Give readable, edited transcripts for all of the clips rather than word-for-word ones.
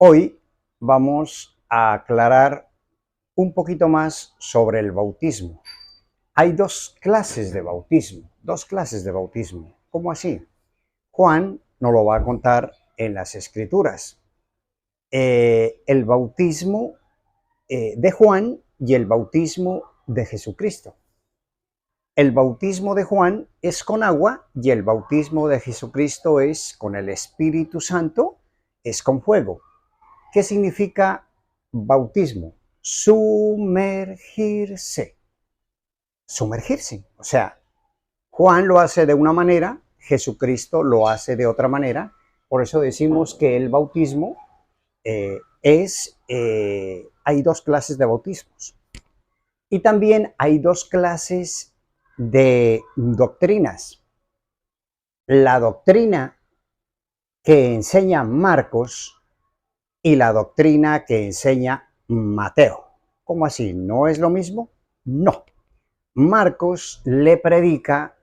Hoy vamos a aclarar un poquito más sobre el bautismo. Hay dos clases de bautismo. ¿Cómo así? Juan nos lo va a contar en las Escrituras. El bautismo de Juan y el bautismo de Jesucristo. El bautismo de Juan es con agua y el bautismo de Jesucristo es con el Espíritu Santo, es con fuego. ¿Qué significa bautismo? Sumergirse. Sumergirse. O sea, Juan lo hace de una manera, Jesucristo lo hace de otra manera. Por eso decimos que el bautismo hay dos clases de bautismos. Y también hay dos clases de doctrinas. La doctrina que enseña Marcos y la doctrina que enseña Mateo. ¿Cómo así? ¿No es lo mismo? No. Marcos le predica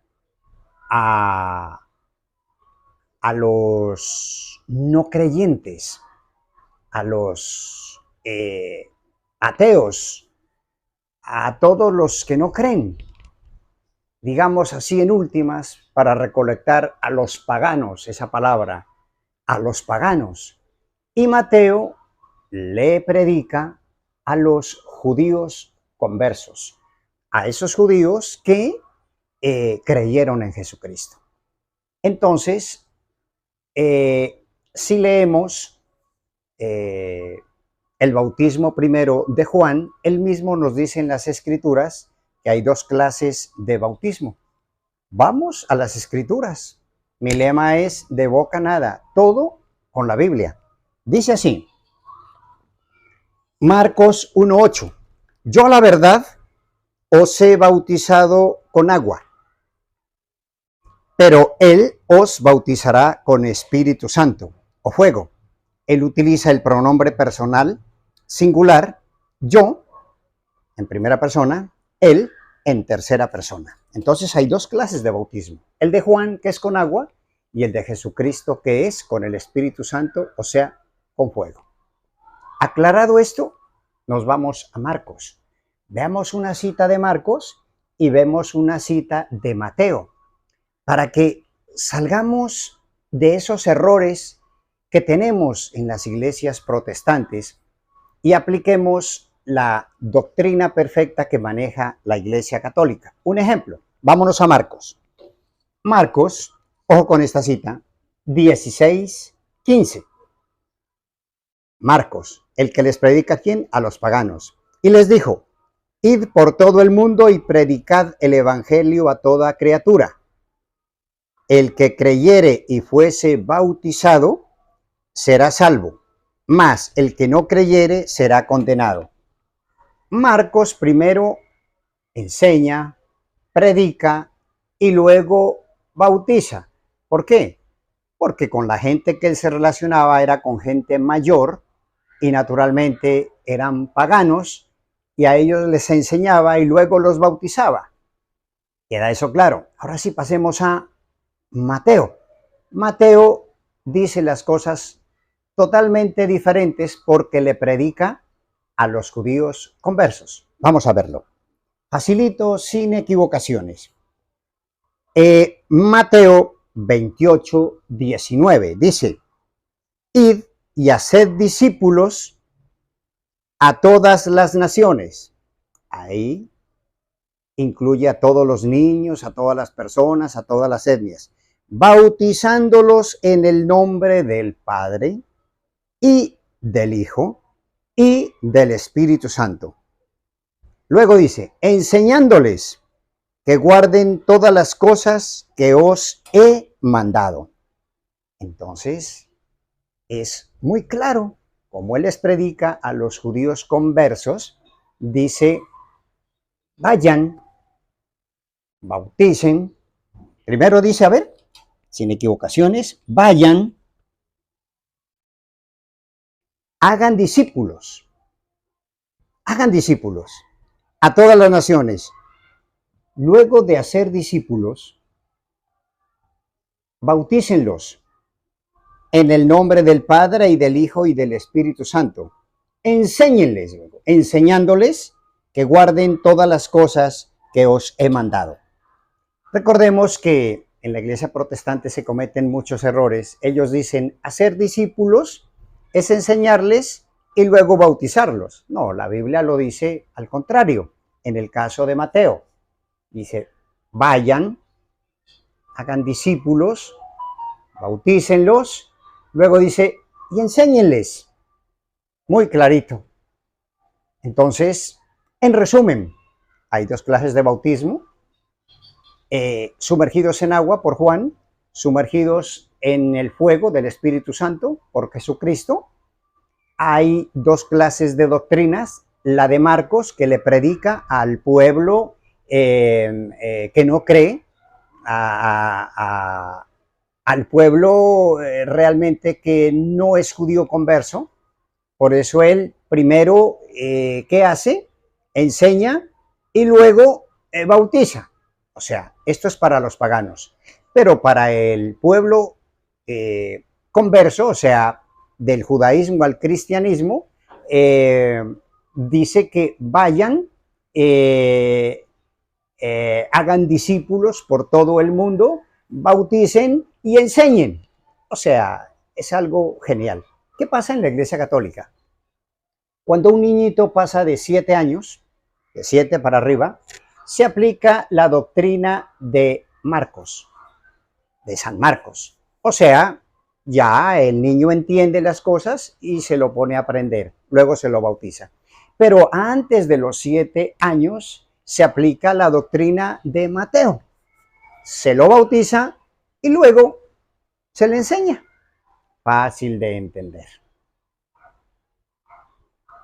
a los no creyentes, a los ateos, a todos los que no creen, digamos así en últimas, para recolectar a los paganos, esa palabra, a los paganos. Y Mateo le predica a los judíos conversos, a esos judíos que creyeron en Jesucristo. Entonces, si leemos el bautismo primero de Juan, él mismo nos dice en las Escrituras que hay dos clases de bautismo. Vamos a las Escrituras. Mi lema es de boca nada, todo con la Biblia. Dice así, Marcos 1:8, yo la verdad os he bautizado con agua, pero Él os bautizará con Espíritu Santo o fuego. Él utiliza el pronombre personal singular, yo en primera persona, Él en tercera persona. Entonces hay dos clases de bautismo, el de Juan, que es con agua, y el de Jesucristo, que es con el Espíritu Santo, o sea, con fuego. Aclarado esto, nos vamos a Marcos. Veamos una cita de Marcos y vemos una cita de Mateo, para que salgamos de esos errores que tenemos en las iglesias protestantes y apliquemos la doctrina perfecta que maneja la Iglesia Católica. Un ejemplo, vámonos a Marcos. Marcos, ojo con esta cita, 16:15. Marcos, el que les predica, ¿a quién? A los paganos. Y les dijo, id por todo el mundo y predicad el evangelio a toda criatura. El que creyere y fuese bautizado será salvo, mas el que no creyere será condenado. Marcos primero enseña, predica y luego bautiza. ¿Por qué? Porque con la gente que él se relacionaba era con gente mayor y naturalmente eran paganos y a ellos les enseñaba y luego los bautizaba. ¿Queda eso claro? Ahora sí pasemos a Mateo. Mateo dice las cosas totalmente diferentes porque le predica a los judíos conversos. Vamos a verlo. Facilito, sin equivocaciones. Mateo 28:19 dice, id y haced discípulos a todas las naciones. Ahí incluye a todos los niños, a todas las personas, a todas las etnias, bautizándolos en el nombre del Padre y del Hijo y del Espíritu Santo. Luego dice, enseñándoles que guarden todas las cosas que os he mandado. Entonces, es muy claro, como él les predica a los judíos conversos, dice, vayan, bauticen. Primero dice, a ver, sin equivocaciones, vayan, hagan discípulos a todas las naciones. Luego de hacer discípulos, bautícenlos En el nombre del Padre y del Hijo y del Espíritu Santo. Enséñenles, enseñándoles que guarden todas las cosas que os he mandado. Recordemos que en la iglesia protestante se cometen muchos errores. Ellos dicen, hacer discípulos es enseñarles y luego bautizarlos. No, la Biblia lo dice al contrario. En el caso de Mateo, dice, vayan, hagan discípulos, bautícenlos, luego dice, y enséñenles. Muy clarito. Entonces, en resumen, hay dos clases de bautismo. Sumergidos en agua por Juan, sumergidos en el fuego del Espíritu Santo por Jesucristo. Hay dos clases de doctrinas, la de Marcos, que le predica al pueblo que no cree, al pueblo realmente que no es judío converso. Por eso él primero, ¿qué hace? Enseña y luego bautiza. O sea, esto es para los paganos. Pero para el pueblo converso, o sea, del judaísmo al cristianismo, dice que vayan, hagan discípulos por todo el mundo, bauticen y enseñen. O sea, es algo genial. ¿Qué pasa en la Iglesia Católica? Cuando un niñito pasa de 7 años, de 7 para arriba, se aplica la doctrina de Marcos, de San Marcos. O sea, ya el niño entiende las cosas y se lo pone a aprender, luego se lo bautiza. Pero antes de los 7 años se aplica la doctrina de Mateo. Se lo bautiza y luego se le enseña. Fácil de entender.